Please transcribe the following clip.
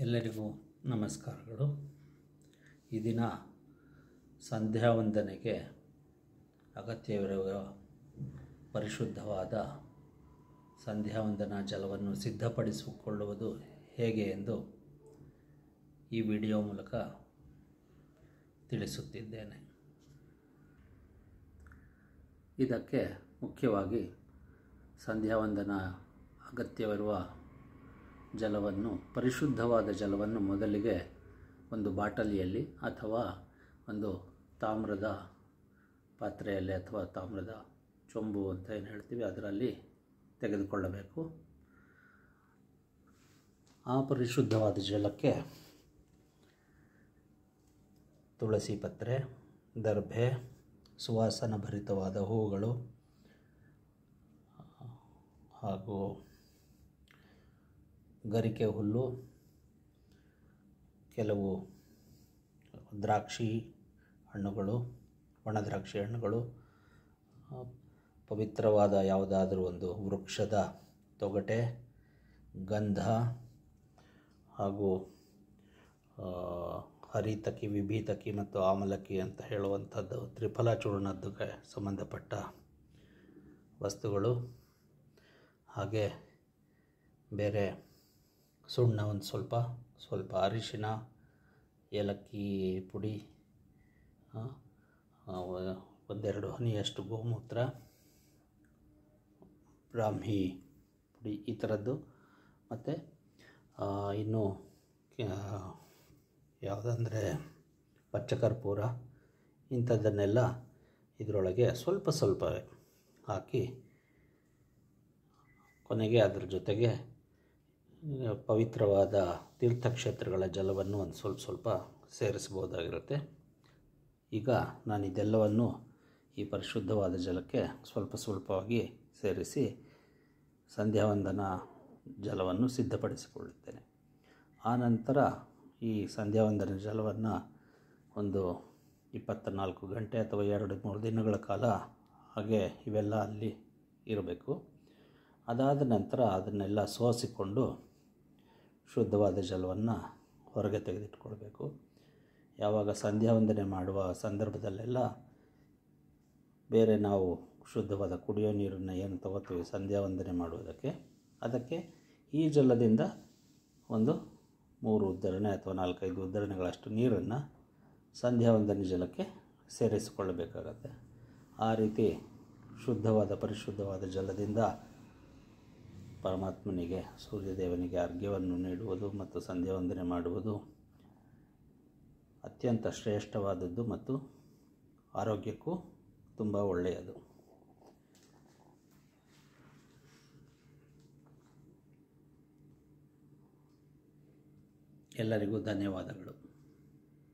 ಎಲ್ಲರಿಗೂ ನಮಸ್ಕಾರಗಳು. ಈ ದಿನ ಸಂಧ್ಯಾ ವಂದನೆಗೆ ಅಗತ್ಯವಿರುವ ಪರಿಶುದ್ಧವಾದ ಸಂಧ್ಯಾ ವಂದನಾ ಜಲವನ್ನು ಸಿದ್ಧಪಡಿಸಿಕೊಳ್ಳುವುದು ಹೇಗೆ ಎಂದು ಈ ವಿಡಿಯೋ ಮೂಲಕ ತಿಳಿಸುತ್ತಿದ್ದೇನೆ. ಇದಕ್ಕೆ ಮುಖ್ಯವಾಗಿ ಸಂಧ್ಯಾ ವಂದನಾ ಅಗತ್ಯವಿರುವ ಜಲವನ್ನು, ಪರಿಶುದ್ಧವಾದ ಜಲವನ್ನು ಮೊದಲಿಗೆ ಒಂದು ಬಾಟಲಿಯಲ್ಲಿ ಅಥವಾ ಒಂದು ತಾಮ್ರದ ಪಾತ್ರೆಯಲ್ಲಿ ಅಥವಾ ತಾಮ್ರದ ಚೊಂಬು ಅಂತ ಏನು ಹೇಳ್ತೀವಿ ಅದರಲ್ಲಿ ತೆಗೆದುಕೊಳ್ಳಬೇಕು. ಆ ಪರಿಶುದ್ಧವಾದ ಜಲಕ್ಕೆ ತುಳಸಿ ಪತ್ರೆ, ದರ್ಭೆ, ಸುವಾಸನ ಭರಿತವಾದ ಹೂಗಳು ಹಾಗೂ ಗರಿಕೆ ಹುಲ್ಲು, ಕೆಲವು ದ್ರಾಕ್ಷಿ ಹಣ್ಣುಗಳು, ಒಣ ದ್ರಾಕ್ಷಿ ಹಣ್ಣುಗಳು, ಪವಿತ್ರವಾದ ಯಾವುದಾದರೂ ಒಂದು ವೃಕ್ಷದ ತೊಗಟೆ, ಗಂಧ ಹಾಗೂ ಹರಿತಕಿ, ವಿಭೀತಕಿ ಮತ್ತು ಆಮಲಕಿ ಅಂತ ಹೇಳುವಂಥದ್ದು ತ್ರಿಫಲ ಚೂರ್ಣಕ್ಕೆ ಸಂಬಂಧಪಟ್ಟ ವಸ್ತುಗಳು, ಹಾಗೆ ಬೇರೆ ಸುಣ್ಣ ಒಂದು ಸ್ವಲ್ಪ ಅರಿಶಿನ, ಏಲಕ್ಕಿ ಪುಡಿ, ಒಂದೆರಡು ಹನಿಯಷ್ಟು ಗೋಮೂತ್ರ, ಬ್ರಾಹ್ಮಿ ಪುಡಿ ಈ ಥರದ್ದು, ಮತ್ತು ಇನ್ನು ಯಾವುದಂದರೆ ಪಚ್ಚಕರ್ಪೂರ ಇಂಥದ್ದನ್ನೆಲ್ಲ ಇದರೊಳಗೆ ಸ್ವಲ್ಪ ಹಾಕಿ, ಕೊನೆಗೆ ಅದರ ಜೊತೆಗೆ ಪವಿತ್ರವಾದ ತೀರ್ಥಕ್ಷೇತ್ರಗಳ ಜಲವನ್ನು ಒಂದು ಸ್ವಲ್ಪ ಸೇರಿಸ್ಬೋದಾಗಿರುತ್ತೆ. ಈಗ ನಾನು ಇದೆಲ್ಲವನ್ನು ಈ ಪರಿಶುದ್ಧವಾದ ಜಲಕ್ಕೆ ಸ್ವಲ್ಪವಾಗಿ ಸೇರಿಸಿ ಸಂಧ್ಯಾ ವಂದನಾ ಜಲವನ್ನು ಸಿದ್ಧಪಡಿಸಿಕೊಳ್ಳುತ್ತೇನೆ. ಆನಂತರ ಈ ಸಂಧ್ಯಾ ವಂದನಾ ಜಲವನ್ನು ಒಂದು 24 ಗಂಟೆ ಅಥವಾ 2-3 ದಿನಗಳ ಕಾಲ ಹಾಗೆ ಇವೆಲ್ಲ ಅಲ್ಲಿ ಇರಬೇಕು. ಅದಾದ ನಂತರ ಅದನ್ನೆಲ್ಲ ಸೋಸಿಕೊಂಡು ಶುದ್ಧವಾದ ಜಲವನ್ನು ಹೊರಗೆ ತೆಗೆದಿಟ್ಕೊಳ್ಬೇಕು. ಯಾವಾಗ ಸಂಧ್ಯಾ ವಂದನೆ ಮಾಡುವ ಸಂದರ್ಭದಲ್ಲೆಲ್ಲ ಬೇರೆ ನಾವು ಶುದ್ಧವಾದ ಕುಡಿಯೋ ನೀರನ್ನು ಏನು ತಗೋತೀವಿ ಸಂಧ್ಯಾ ವಂದನೆ ಮಾಡುವುದಕ್ಕೆ, ಅದಕ್ಕೆ ಈ ಜಲದಿಂದ ಒಂದು 3 ಉದ್ಧರಣೆ ಅಥವಾ 4-5 ಉದ್ಧರಣೆಗಳಷ್ಟು ನೀರನ್ನು ಸಂಧ್ಯಾ ವಂದನೆ ಜಲಕ್ಕೆ ಸೇರಿಸಿಕೊಳ್ಳಬೇಕಾಗತ್ತೆ. ಆ ರೀತಿ ಶುದ್ಧವಾದ ಪರಿಶುದ್ಧವಾದ ಜಲದಿಂದ ಪರಮಾತ್ಮನಿಗೆ, ಸೂರ್ಯದೇವನಿಗೆ ಅರ್ಘ್ಯವನ್ನು ನೀಡುವುದು ಮತ್ತು ಸಂಧ್ಯಾ ವಂದನೆ ಮಾಡುವುದು ಅತ್ಯಂತ ಶ್ರೇಷ್ಠವಾದದ್ದು ಮತ್ತು ಆರೋಗ್ಯಕ್ಕೂ ತುಂಬ ಒಳ್ಳೆಯದು. ಎಲ್ಲರಿಗೂ ಧನ್ಯವಾದಗಳು.